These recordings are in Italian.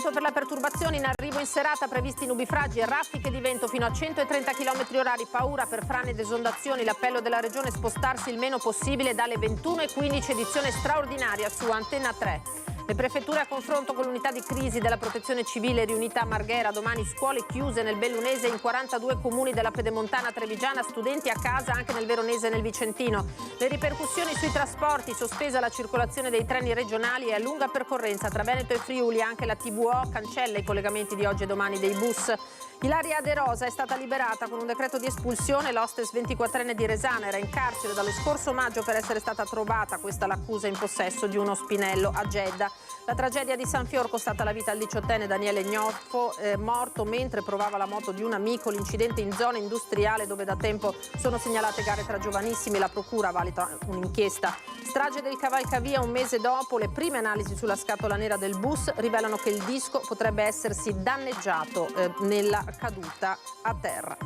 Veneto per la perturbazione, in arrivo in serata previsti nubifragi e raffiche di vento fino a 130 km/h, paura per frane ed esondazioni, l'appello della regione è spostarsi il meno possibile dalle 21:15, edizione straordinaria su Antenna 3. Le prefetture a confronto con l'unità di crisi della protezione civile riunita a Marghera, domani scuole chiuse nel Bellunese in 42 comuni della Pedemontana Trevigiana, studenti a casa anche nel Veronese e nel Vicentino. Le ripercussioni sui trasporti, sospesa la circolazione dei treni regionali e a lunga percorrenza tra Veneto e Friuli, anche la TVO cancella i collegamenti di oggi e domani dei bus. Ilaria De Rosa è stata liberata con un decreto di espulsione, l'hostess 24enne di Resana era in carcere dallo scorso maggio per essere stata trovata, questa l'accusa, in possesso di uno spinello a Gedda. La tragedia di San Fior costata la vita al 18enne Daniele Gnoffo, morto mentre provava la moto di un amico, l'incidente in zona industriale dove da tempo sono segnalate gare tra giovanissimi, la procura valuta un'inchiesta. Strage del Cavalcavia un mese dopo, le prime analisi sulla scatola nera del bus rivelano che il disco potrebbe essersi danneggiato nella caduta a terra.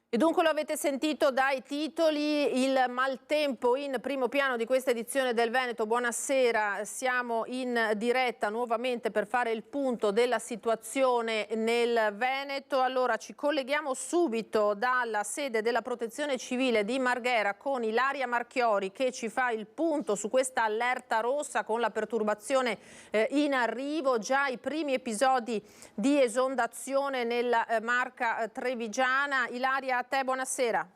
E dunque lo avete sentito dai titoli, il maltempo in primo piano di questa edizione del Veneto. Buonasera, siamo in diretta nuovamente per fare il punto della situazione nel Veneto. Allora ci colleghiamo subito dalla sede della Protezione Civile di Marghera con Ilaria Marchiori che ci fa il punto su questa allerta rossa con la perturbazione in arrivo, già i primi episodi di esondazione nella Marca Trevigiana. Ilaria, a te buonasera.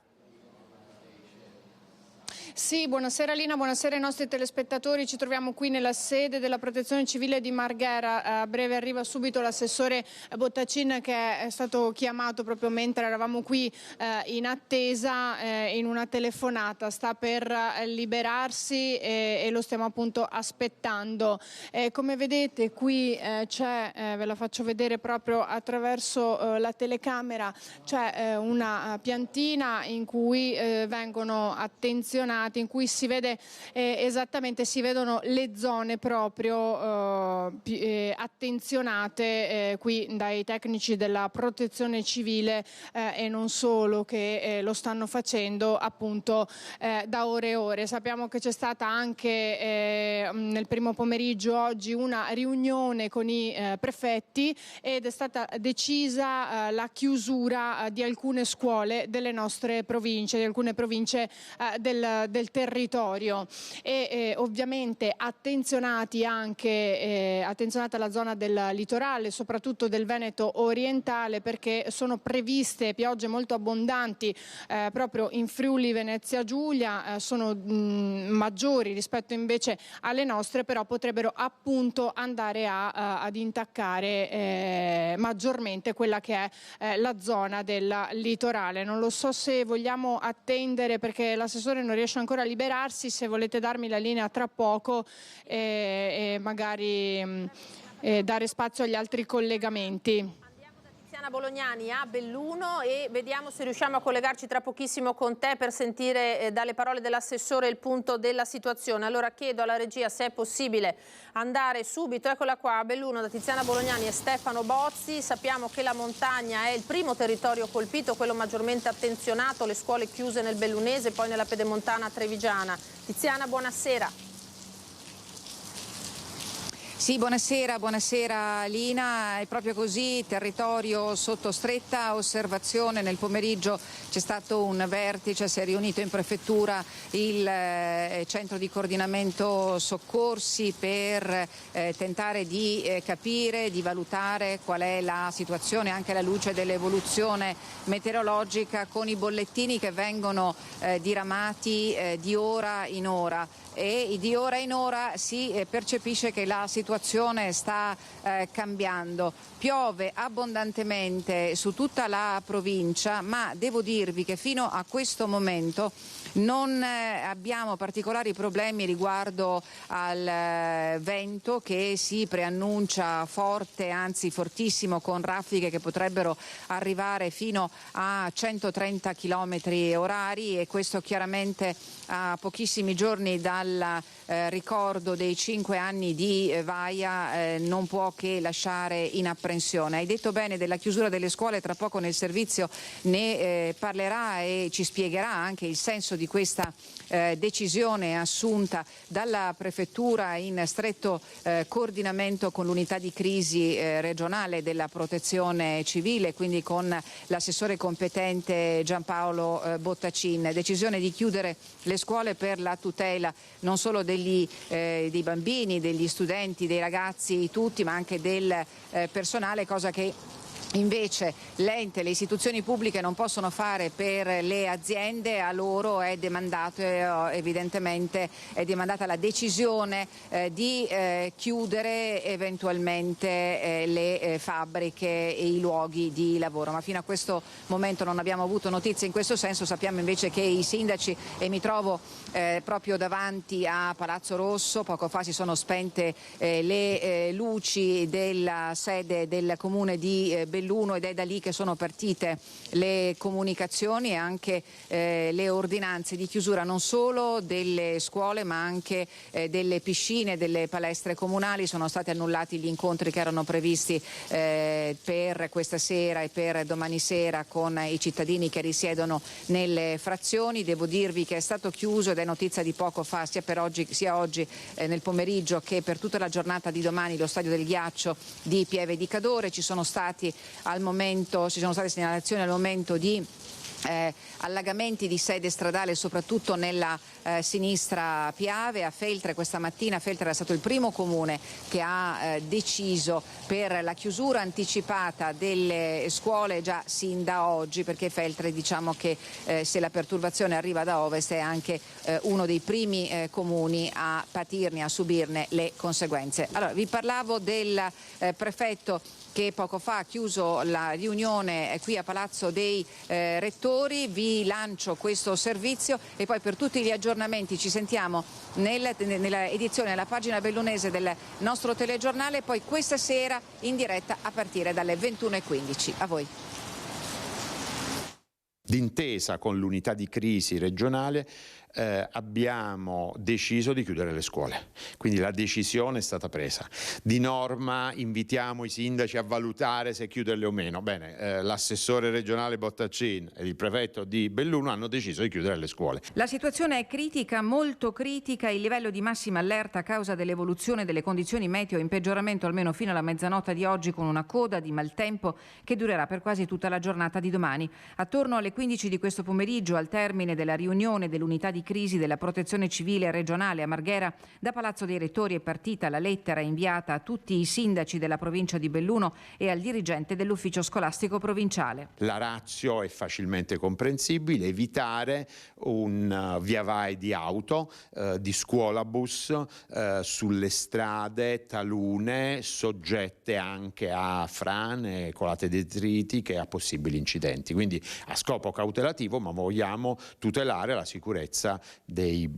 Sì, buonasera Lina, buonasera ai nostri telespettatori. Ci troviamo qui nella sede della Protezione Civile di Marghera. A breve arriva subito l'assessore Bottacin che è stato chiamato proprio mentre eravamo qui in attesa in una telefonata. Sta per liberarsi e lo stiamo appunto aspettando. Come vedete qui c'è, ve la faccio vedere proprio attraverso la telecamera, c'è una piantina in cui vengono attenzionati, in cui si vede esattamente, si vedono le zone proprio attenzionate qui dai tecnici della Protezione Civile e non solo, che lo stanno facendo appunto da ore e ore. Sappiamo che c'è stata anche nel primo pomeriggio oggi una riunione con i prefetti ed è stata decisa la chiusura di alcune scuole delle nostre province, di alcune province del territorio e ovviamente attenzionati anche attenzionata la zona del litorale, soprattutto del Veneto orientale, perché sono previste piogge molto abbondanti proprio in Friuli Venezia Giulia, sono maggiori rispetto invece alle nostre, però potrebbero appunto andare ad intaccare maggiormente quella che è la zona del litorale. Non lo so se vogliamo attendere perché l'assessore non riesce ancora a liberarsi, se volete darmi la linea tra poco e magari dare spazio agli altri collegamenti. Andiamo da Tiziana Bolognani a Belluno e vediamo se riusciamo a collegarci tra pochissimo con te per sentire dalle parole dell'assessore il punto della situazione. Allora chiedo alla regia se è possibile andare subito, eccola qua, a Belluno da Tiziana Bolognani e Stefano Bozzi. Sappiamo che la montagna è il primo territorio colpito, quello maggiormente attenzionato, le scuole chiuse nel Bellunese, poi nella Pedemontana Trevigiana. Tiziana, buonasera. Sì, buonasera Lina, è proprio così, territorio sotto stretta osservazione. Nel pomeriggio c'è stato un vertice, si è riunito in prefettura il centro di coordinamento soccorsi per tentare di capire, di valutare qual è la situazione anche alla luce dell'evoluzione meteorologica, con i bollettini che vengono diramati di ora in ora. E di ora in ora si percepisce che la situazione sta cambiando. Piove abbondantemente su tutta la provincia, ma devo dirvi che fino a questo momento non abbiamo particolari problemi riguardo al vento che si preannuncia forte, anzi fortissimo, con raffiche che potrebbero arrivare fino a 130 km/h, e questo chiaramente a pochissimi giorni dal ricordo dei 5 anni di Vaia non può che lasciare in apprensione. Hai detto bene della chiusura delle scuole, tra poco nel servizio ne parlerà e ci spiegherà anche il senso di questa decisione assunta dalla Prefettura in stretto coordinamento con l'unità di crisi regionale della Protezione Civile, quindi con l'assessore competente Giampaolo Bottacin. Decisione di chiudere le scuole per la tutela non solo dei bambini, degli studenti, dei ragazzi tutti, ma anche del personale, cosa che invece l'ente, le istituzioni pubbliche non possono fare per le aziende. A loro è demandato, evidentemente è demandata la decisione di chiudere eventualmente le fabbriche e i luoghi di lavoro, ma fino a questo momento non abbiamo avuto notizie in questo senso. Sappiamo invece che i sindaci, e mi trovo proprio davanti a Palazzo Rosso, poco fa si sono spente le luci della sede del comune di Belluno ed è da lì che sono partite le comunicazioni e anche le ordinanze di chiusura non solo delle scuole ma anche delle piscine, delle palestre comunali. Sono stati annullati gli incontri che erano previsti per questa sera e per domani sera con i cittadini che risiedono nelle frazioni. Devo dirvi che è stato chiuso, ed è notizia di poco fa, sia oggi nel pomeriggio che per tutta la giornata di domani, lo stadio del ghiaccio di Pieve di Cadore. Ci sono state segnalazioni al momento di allagamenti di sede stradale, soprattutto nella sinistra Piave. A Feltre questa mattina, Feltre è stato il primo comune che ha deciso per la chiusura anticipata delle scuole già sin da oggi, perché Feltre, diciamo che se la perturbazione arriva da ovest, è anche uno dei primi comuni a patirne, a subirne le conseguenze. Allora, vi parlavo del prefetto che poco fa ha chiuso la riunione qui a Palazzo dei Rettori. Vi lancio questo servizio e poi per tutti gli aggiornamenti ci sentiamo nella edizione, nella pagina bellunese del nostro telegiornale, poi questa sera in diretta a partire dalle 21:15. A voi. D'intesa con l'unità di crisi regionale abbiamo deciso di chiudere le scuole, quindi la decisione è stata presa. Di norma invitiamo i sindaci a valutare se chiuderle o meno. Bene, l'assessore regionale Bottacin e il prefetto di Belluno hanno deciso di chiudere le scuole. La situazione è critica, molto critica, il livello di massima allerta a causa dell'evoluzione delle condizioni meteo in peggioramento almeno fino alla mezzanotte di oggi, con una coda di maltempo che durerà per quasi tutta la giornata di domani. Attorno alle 15 di questo pomeriggio, al termine della riunione dell'unità di crisi della Protezione Civile regionale a Marghera, da Palazzo dei Rettori è partita la lettera inviata a tutti i sindaci della provincia di Belluno e al dirigente dell'ufficio scolastico provinciale. La ratio è facilmente comprensibile: evitare un via vai di auto, di scuolabus sulle strade talune soggette anche a frane, colate detritiche e a possibili incidenti. Quindi a scopo cautelativo, ma vogliamo tutelare la sicurezza dei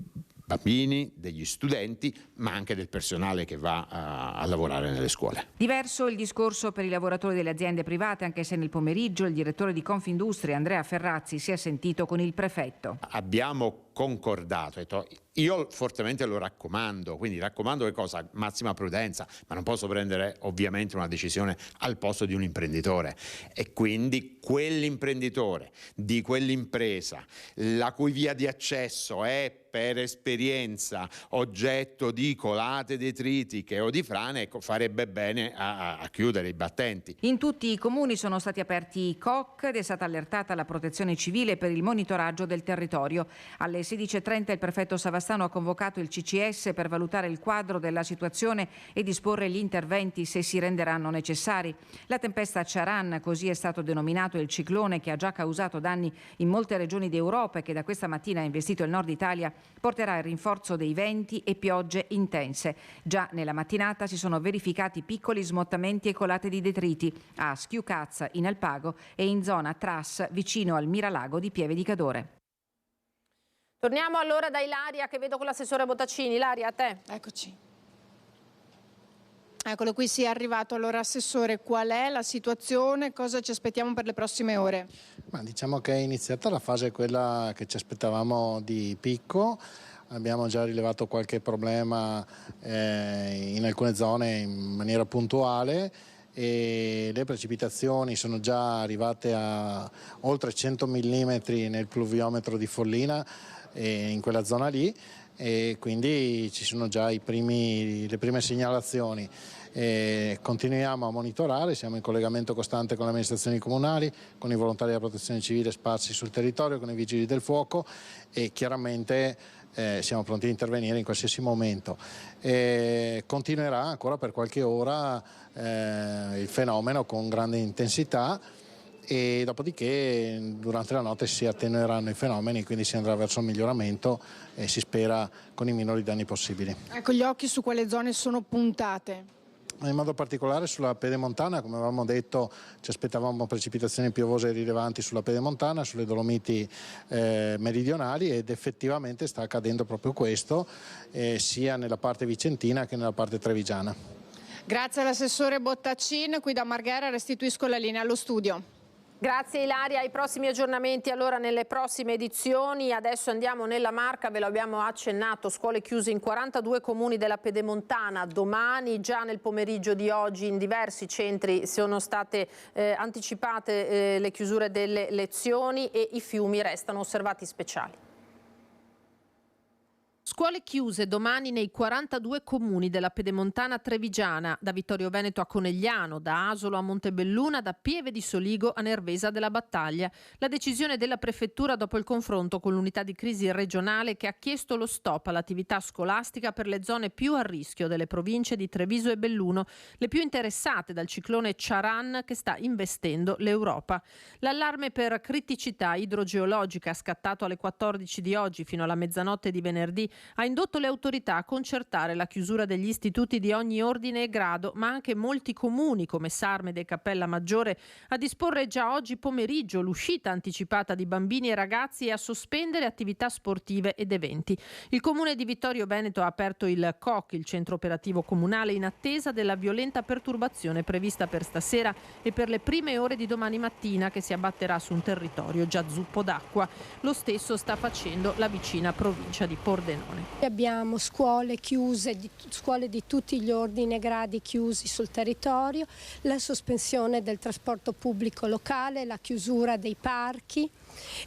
bambini, degli studenti, ma anche del personale che va a lavorare nelle scuole. Diverso il discorso per i lavoratori delle aziende private, anche se nel pomeriggio il direttore di Confindustria, Andrea Ferrazzi, si è sentito con il prefetto. Abbiamo concordato, io fortemente lo raccomando, quindi raccomando che cosa? Massima prudenza, ma non posso prendere ovviamente una decisione al posto di un imprenditore, e quindi quell'imprenditore di quell'impresa la cui via di accesso è per esperienza oggetto di colate detritiche o di frane, farebbe bene a chiudere i battenti. In tutti i comuni sono stati aperti i COC ed è stata allertata la Protezione Civile per il monitoraggio del territorio. Alle 16:30 il prefetto Savastano ha convocato il CCS per valutare il quadro della situazione e disporre gli interventi se si renderanno necessari. La tempesta Charan, così è stato denominato il ciclone che ha già causato danni in molte regioni d'Europa e che da questa mattina ha investito il nord Italia, porterà il rinforzo dei venti e piogge intense. Già nella mattinata si sono verificati piccoli smottamenti e colate di detriti a Schiucazza in Alpago e in zona Tras vicino al Miralago di Pieve di Cadore. Torniamo allora da Ilaria, che vedo con l'assessore Bottacin. Ilaria, a te. Eccoci. Eccolo qui, sì, è arrivato. Allora, assessore, qual è la situazione? Cosa ci aspettiamo per le prossime ore? Ma diciamo che è iniziata la fase quella che ci aspettavamo di picco. Abbiamo già rilevato qualche problema in alcune zone in maniera puntuale e le precipitazioni sono già arrivate a oltre 100 mm nel pluviometro di Follina, in quella zona lì, e quindi ci sono già le prime segnalazioni. Continuiamo a monitorare, siamo in collegamento costante con le amministrazioni comunali, con i volontari della protezione civile sparsi sul territorio, con i vigili del fuoco, e chiaramente siamo pronti a intervenire in qualsiasi momento. Continuerà ancora per qualche ora il fenomeno con grande intensità, e dopodiché durante la notte si attenueranno i fenomeni, quindi si andrà verso un miglioramento e si spera con i minori danni possibili. Ecco, gli occhi su quale zone sono puntate? In modo particolare sulla Pedemontana, come avevamo detto, ci aspettavamo precipitazioni piovose rilevanti sulla Pedemontana, sulle Dolomiti meridionali, ed effettivamente sta accadendo proprio questo, sia nella parte vicentina che nella parte trevigiana. Grazie all'assessore Bottacin, qui da Marghera restituisco la linea allo studio. Grazie Ilaria, ai prossimi aggiornamenti allora nelle prossime edizioni. Adesso andiamo nella Marca, ve lo abbiamo accennato, scuole chiuse in 42 comuni della Pedemontana. Domani, già nel pomeriggio di oggi, in diversi centri sono state anticipate le chiusure delle lezioni e i fiumi restano osservati speciali. Scuole chiuse domani nei 42 comuni della Pedemontana trevigiana, da Vittorio Veneto a Conegliano, da Asolo a Montebelluna, da Pieve di Soligo a Nervesa della Battaglia. La decisione della prefettura dopo il confronto con l'unità di crisi regionale che ha chiesto lo stop all'attività scolastica per le zone più a rischio delle province di Treviso e Belluno, le più interessate dal ciclone Charan che sta investendo l'Europa. L'allarme per criticità idrogeologica scattato alle 14 di oggi fino alla mezzanotte di venerdì ha indotto le autorità a concertare la chiusura degli istituti di ogni ordine e grado, ma anche molti comuni come Sarmede e Cappella Maggiore a disporre già oggi pomeriggio l'uscita anticipata di bambini e ragazzi e a sospendere attività sportive ed eventi. Il comune di Vittorio Veneto ha aperto il COC, il centro operativo comunale, in attesa della violenta perturbazione prevista per stasera e per le prime ore di domani mattina, che si abbatterà su un territorio già zuppo d'acqua. Lo stesso sta facendo la vicina provincia di Pordenone. Abbiamo scuole chiuse, scuole di tutti gli ordini e gradi chiusi sul territorio, la sospensione del trasporto pubblico locale, la chiusura dei parchi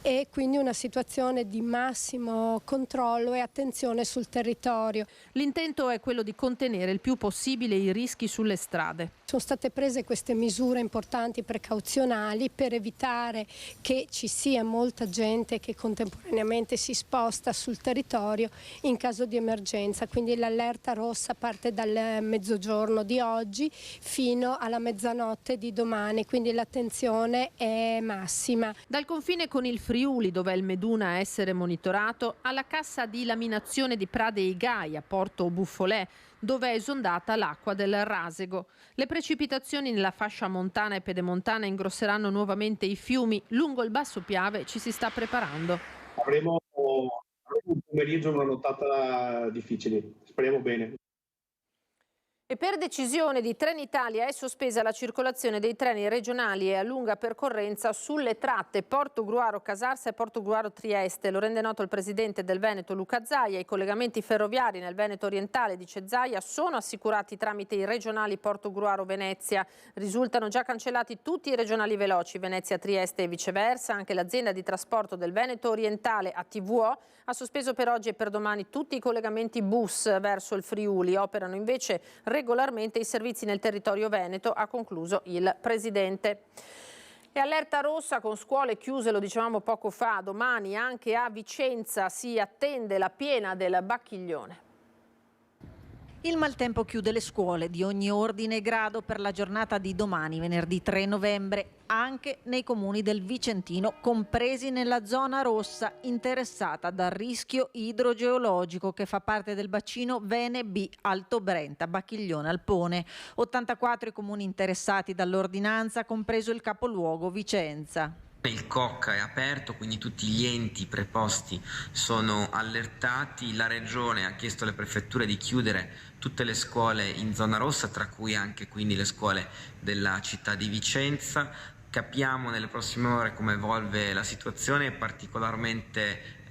e quindi una situazione di massimo controllo e attenzione sul territorio. L'intento è quello di contenere il più possibile i rischi sulle strade. Sono state prese queste misure importanti precauzionali per evitare che ci sia molta gente che contemporaneamente si sposta sul territorio in caso di emergenza, quindi l'allerta rossa parte dal mezzogiorno di oggi fino alla mezzanotte di domani, quindi l'attenzione è massima. Dal confine con il Friuli, dove è il Meduna a essere monitorato, alla cassa di laminazione di Prade e Gai a Porto Buffolè, dove è esondata l'acqua del Rasego. Le precipitazioni nella fascia montana e pedemontana ingrosseranno nuovamente i fiumi. Lungo il Basso Piave ci si sta preparando. Avremo un pomeriggio e una nottata difficili, speriamo bene. E per decisione di Trenitalia è sospesa la circolazione dei treni regionali e a lunga percorrenza sulle tratte Portogruaro-Casarsa e Portogruaro-Trieste. Lo rende noto il presidente del Veneto Luca Zaia. I collegamenti ferroviari nel Veneto orientale, dice Zaia, sono assicurati tramite i regionali Portogruaro-Venezia. Risultano già cancellati tutti i regionali veloci Venezia-Trieste e viceversa. Anche l'azienda di trasporto del Veneto orientale, ATVO, ha sospeso per oggi e per domani tutti i collegamenti bus verso il Friuli. Operano invece regolarmente i servizi nel territorio veneto, ha concluso il presidente. E allerta rossa con scuole chiuse, lo dicevamo poco fa, domani anche a Vicenza si attende la piena del Bacchiglione. Il maltempo chiude le scuole di ogni ordine e grado per la giornata di domani, venerdì 3 novembre, anche nei comuni del Vicentino, compresi nella zona rossa interessata dal rischio idrogeologico che fa parte del bacino Vene B, Alto Brenta, Bacchiglione, Alpone. 84 i comuni interessati dall'ordinanza, compreso il capoluogo Vicenza. Il COC è aperto, quindi tutti gli enti preposti sono allertati. La Regione ha chiesto alle prefetture di chiudere tutte le scuole in zona rossa, tra cui anche quindi le scuole della città di Vicenza. Capiamo nelle prossime ore come evolve la situazione, particolarmente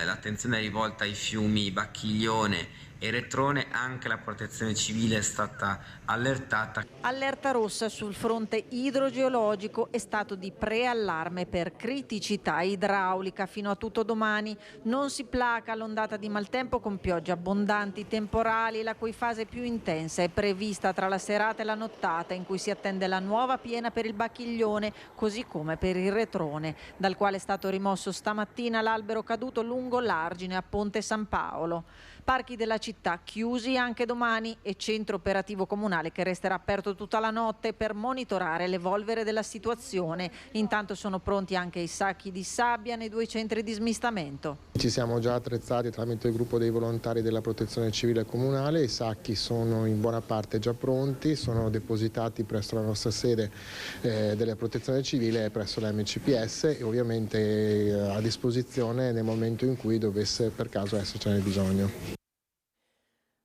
l'attenzione è rivolta ai fiumi Bacchiglione e retrone. Anche la protezione civile è stata allertata. Allerta rossa sul fronte idrogeologico e stato di preallarme per criticità idraulica fino a tutto domani. Non si placa l'ondata di maltempo con piogge abbondanti, temporali, la cui fase più intensa è prevista tra la serata e la nottata, in cui si attende la nuova piena per il Bacchiglione, così come per il retrone, dal quale è stato rimosso stamattina l'albero caduto lungo l'argine a Ponte San Paolo. Parchi della città chiusi anche domani e centro operativo comunale che resterà aperto tutta la notte per monitorare l'evolvere della situazione. Intanto sono pronti anche i sacchi di sabbia nei 2 centri di smistamento. Ci siamo già attrezzati tramite il gruppo dei volontari della protezione civile comunale, i sacchi sono in buona parte già pronti, sono depositati presso la nostra sede della protezione civile e presso la MCPS e ovviamente a disposizione nel momento in cui dovesse per caso essercene bisogno.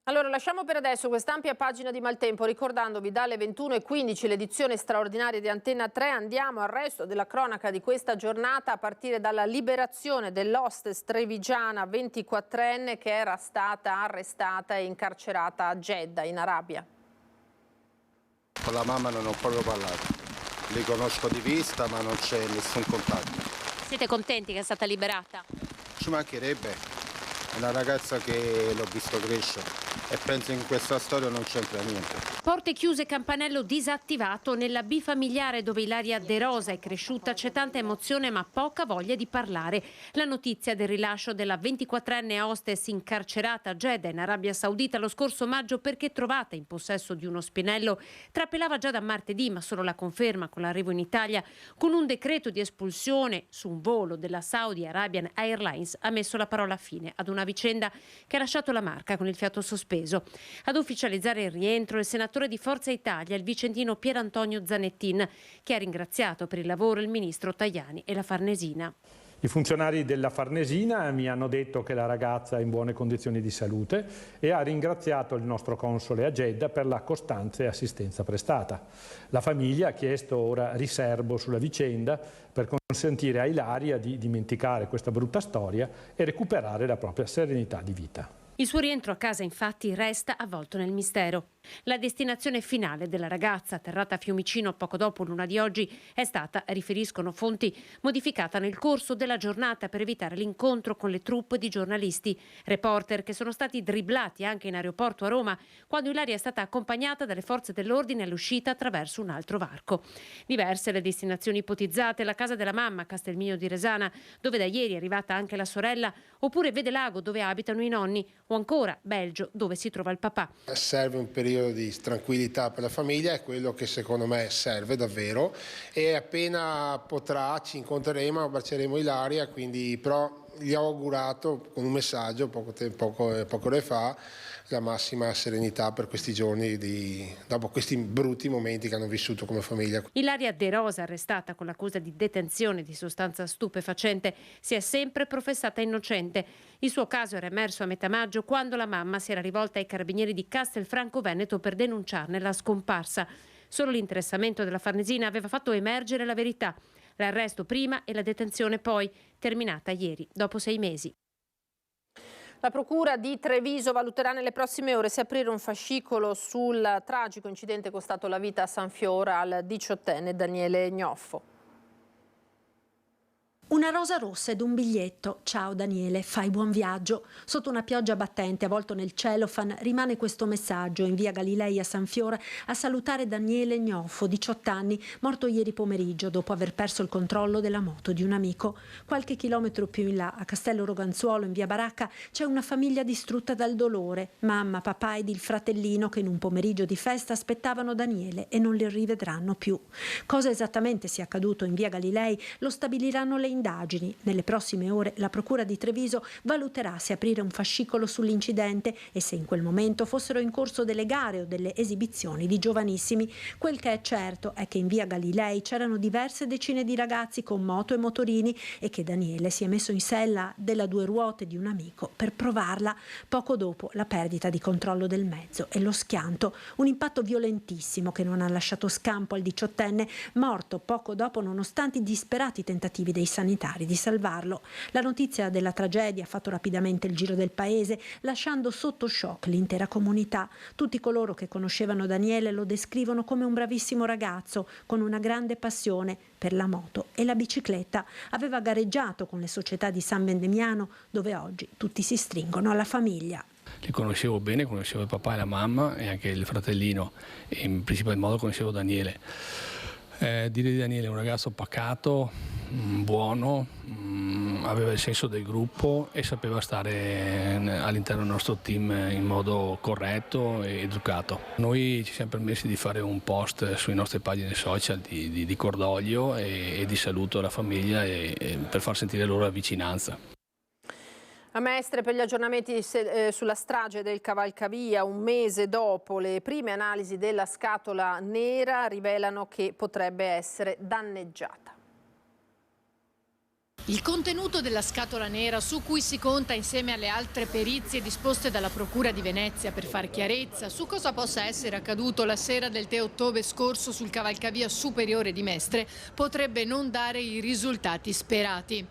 Allora, lasciamo per adesso quest'ampia pagina di maltempo ricordandovi dalle 21:15 l'edizione straordinaria di Antenna 3. Andiamo al resto della cronaca di questa giornata a partire dalla liberazione dell'hostess trevigiana 24enne che era stata arrestata e incarcerata a Jeddah in Arabia. Con la mamma non ho proprio parlato, li conosco di vista ma non c'è nessun contatto. Siete contenti che è stata liberata? Ci mancherebbe, è una ragazza che l'ho visto crescere e penso in questa storia non c'entra niente. Porte chiuse, campanello disattivato. Nella bifamiliare dove Ilaria De Rosa è cresciuta c'è tanta emozione ma poca voglia di parlare. La notizia del rilascio della 24enne hostess incarcerata a Jeddah in Arabia Saudita lo scorso maggio perché trovata in possesso di uno spinello trapelava già da martedì, ma solo la conferma con l'arrivo in Italia con un decreto di espulsione su un volo della Saudi Arabian Airlines ha messo la parola fine ad una vicenda che ha lasciato la marca con il fiato sospeso. Ad ufficializzare il rientro il senatore di Forza Italia, il vicentino Pierantonio Zanettin, che ha ringraziato per il lavoro il ministro Tajani e la Farnesina. I funzionari della Farnesina mi hanno detto che la ragazza è in buone condizioni di salute e ha ringraziato il nostro console a Jeddah per la costanza e assistenza prestata. La famiglia ha chiesto ora riserbo sulla vicenda per consentire a Ilaria di dimenticare questa brutta storia e recuperare la propria serenità di vita. Il suo rientro a casa infatti resta avvolto nel mistero. La destinazione finale della ragazza, atterrata a Fiumicino poco dopo l'una di oggi, è stata, riferiscono fonti, modificata nel corso della giornata per evitare l'incontro con le troupe di giornalisti, reporter che sono stati dribblati anche in aeroporto a Roma quando Ilaria è stata accompagnata dalle forze dell'ordine all'uscita attraverso un altro varco. Diverse le destinazioni ipotizzate: la casa della mamma a Castelmino di Resana, dove da ieri è arrivata anche la sorella, oppure Vedelago, dove abitano i nonni, o ancora Belgio, dove si trova il papà. Serve un periodo di tranquillità per la famiglia, è quello che secondo me serve davvero, e appena potrà ci incontreremo, abbracceremo Ilaria, quindi però gli ho augurato con un messaggio poche ore fa la massima serenità per questi giorni dopo questi brutti momenti che hanno vissuto come famiglia. Ilaria De Rosa, arrestata con l'accusa di detenzione di sostanza stupefacente, si è sempre professata innocente. Il suo caso era emerso a metà maggio quando la mamma si era rivolta ai carabinieri di Castelfranco Veneto per denunciarne la scomparsa. Solo l'interessamento della Farnesina aveva fatto emergere la verità. L'arresto prima e la detenzione poi, terminata ieri, dopo 6 mesi. La Procura di Treviso valuterà nelle prossime ore se aprire un fascicolo sul tragico incidente costato la vita a San Fiora al 18enne Daniele Gnoffo. Una rosa rossa ed un biglietto. Ciao Daniele, fai buon viaggio. Sotto una pioggia battente, avvolto nel cellophane, rimane questo messaggio in via Galilei a San Fiora a salutare Daniele Gnoffo, 18 anni, morto ieri pomeriggio dopo aver perso il controllo della moto di un amico. Qualche chilometro più in là, a Castello Roganzuolo, in via Baracca, c'è una famiglia distrutta dal dolore. Mamma, papà ed il fratellino che in un pomeriggio di festa aspettavano Daniele e non li rivedranno più. Cosa esattamente sia accaduto in via Galilei lo stabiliranno le indagini. Nelle prossime ore la Procura di Treviso valuterà se aprire un fascicolo sull'incidente e se in quel momento fossero in corso delle gare o delle esibizioni di giovanissimi. Quel che è certo è che in via Galilei c'erano diverse decine di ragazzi con moto e motorini e che Daniele si è messo in sella della 2 ruote di un amico per provarla poco dopo la perdita di controllo del mezzo e lo schianto, un impatto violentissimo che non ha lasciato scampo al 18enne, morto poco dopo nonostante i disperati tentativi dei sanitari umanitari di salvarlo. La notizia della tragedia ha fatto rapidamente il giro del paese, lasciando sotto shock l'intera comunità. Tutti coloro che conoscevano Daniele lo descrivono come un bravissimo ragazzo con una grande passione per la moto e la bicicletta. Aveva gareggiato con le società di San Vendemiano, dove oggi tutti si stringono alla famiglia. Li conoscevo bene, conoscevo il papà e la mamma e anche il fratellino, e in principal modo conoscevo Daniele. Dire di Daniele un ragazzo pacato, buono, aveva il senso del gruppo e sapeva stare all'interno del nostro team in modo corretto e educato. Noi ci siamo permessi di fare un post sui nostre pagine social di cordoglio e di saluto alla famiglia e per far sentire loro la vicinanza. A Mestre per gli aggiornamenti sulla strage del Cavalcavia, un mese dopo le prime analisi della scatola nera rivelano che potrebbe essere danneggiata. Il contenuto della scatola nera su cui si conta insieme alle altre perizie disposte dalla Procura di Venezia per far chiarezza su cosa possa essere accaduto la sera del 3 ottobre scorso sul Cavalcavia superiore di Mestre potrebbe non dare i risultati sperati.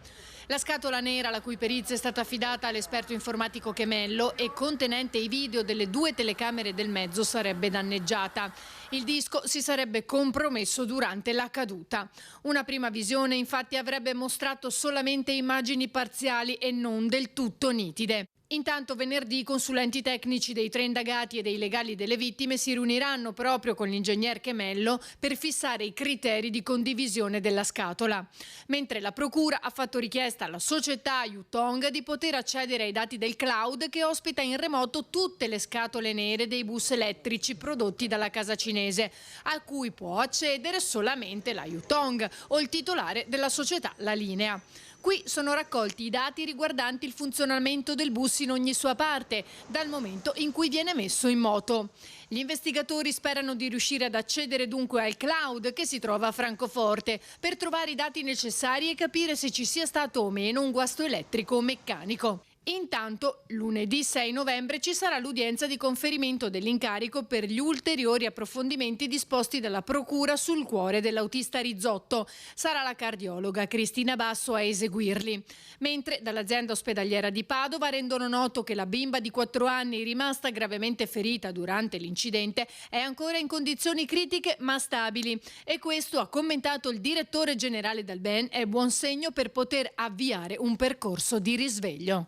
La scatola nera, la cui perizia è stata affidata all'esperto informatico Chemello e contenente i video delle 2 telecamere del mezzo, sarebbe danneggiata. Il disco si sarebbe compromesso durante la caduta. Una prima visione infatti avrebbe mostrato solamente immagini parziali e non del tutto nitide. Intanto venerdì i consulenti tecnici dei 3 indagati e dei legali delle vittime si riuniranno proprio con l'ingegner Chemello per fissare i criteri di condivisione della scatola. Mentre la procura ha fatto richiesta alla società Yutong di poter accedere ai dati del cloud che ospita in remoto tutte le scatole nere dei bus elettrici prodotti dalla casa cinese, a cui può accedere solamente la Yutong o il titolare della società La Linea. Qui sono raccolti i dati riguardanti il funzionamento del bus in ogni sua parte, dal momento in cui viene messo in moto. Gli investigatori sperano di riuscire ad accedere dunque al cloud che si trova a Francoforte per trovare i dati necessari e capire se ci sia stato o meno un guasto elettrico o meccanico. Intanto, lunedì 6 novembre ci sarà l'udienza di conferimento dell'incarico per gli ulteriori approfondimenti disposti dalla Procura sul cuore dell'autista Rizzotto. Sarà la cardiologa Cristina Basso a eseguirli. Mentre dall'azienda ospedaliera di Padova rendono noto che la bimba di 4 anni rimasta gravemente ferita durante l'incidente è ancora in condizioni critiche ma stabili. E questo, ha commentato il direttore generale del BEN, è buon segno per poter avviare un percorso di risveglio.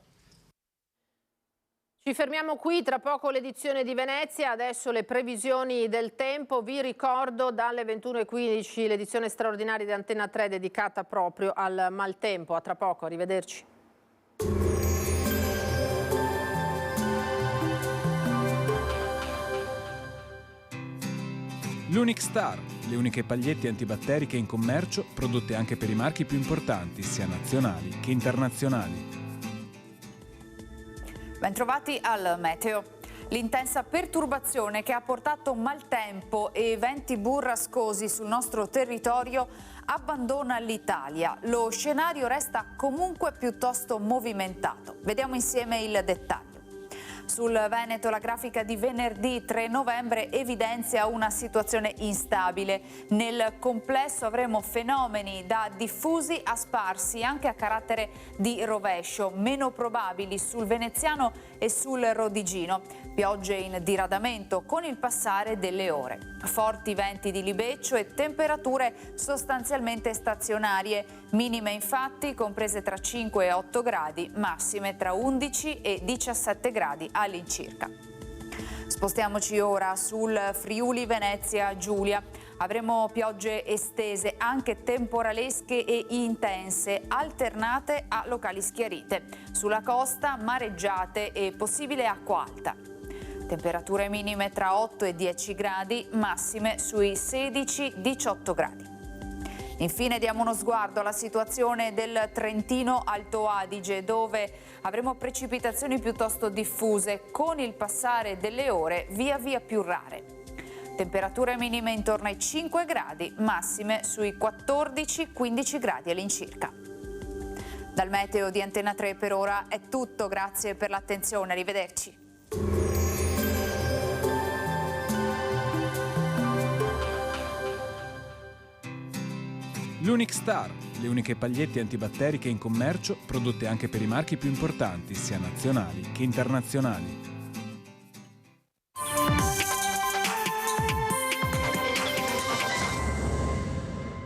Ci fermiamo qui, tra poco l'edizione di Venezia, adesso le previsioni del tempo. Vi ricordo dalle 21:15 l'edizione straordinaria di Antenna 3 dedicata proprio al maltempo. A tra poco, arrivederci. L'Unic Star, le uniche pagliette antibatteriche in commercio, prodotte anche per i marchi più importanti, sia nazionali che internazionali. Bentrovati al meteo. L'intensa perturbazione che ha portato maltempo e venti burrascosi sul nostro territorio abbandona l'Italia. Lo scenario resta comunque piuttosto movimentato. Vediamo insieme il dettaglio. Sul Veneto la grafica di venerdì 3 novembre evidenzia una situazione instabile. Nel complesso avremo fenomeni da diffusi a sparsi anche a carattere di rovescio, meno probabili sul veneziano e sul rodigino. Piogge in diradamento con il passare delle ore. Forti venti di libeccio e temperature sostanzialmente stazionarie, minime infatti comprese tra 5 e 8 gradi, massime tra 11 e 17 gradi all'incirca. Spostiamoci ora sul Friuli Venezia Giulia. Avremo piogge estese, anche temporalesche e intense, alternate a locali schiarite. Sulla costa mareggiate e possibile acqua alta. Temperature minime tra 8 e 10 gradi, massime sui 16-18 gradi. Infine diamo uno sguardo alla situazione del Trentino Alto Adige, dove avremo precipitazioni piuttosto diffuse, con il passare delle ore via via più rare. Temperature minime intorno ai 5 gradi, massime sui 14-15 gradi all'incirca. Dal meteo di Antenna 3 per ora è tutto, grazie per l'attenzione, arrivederci. L'Unic Star, le uniche pagliette antibatteriche in commercio prodotte anche per i marchi più importanti, sia nazionali che internazionali.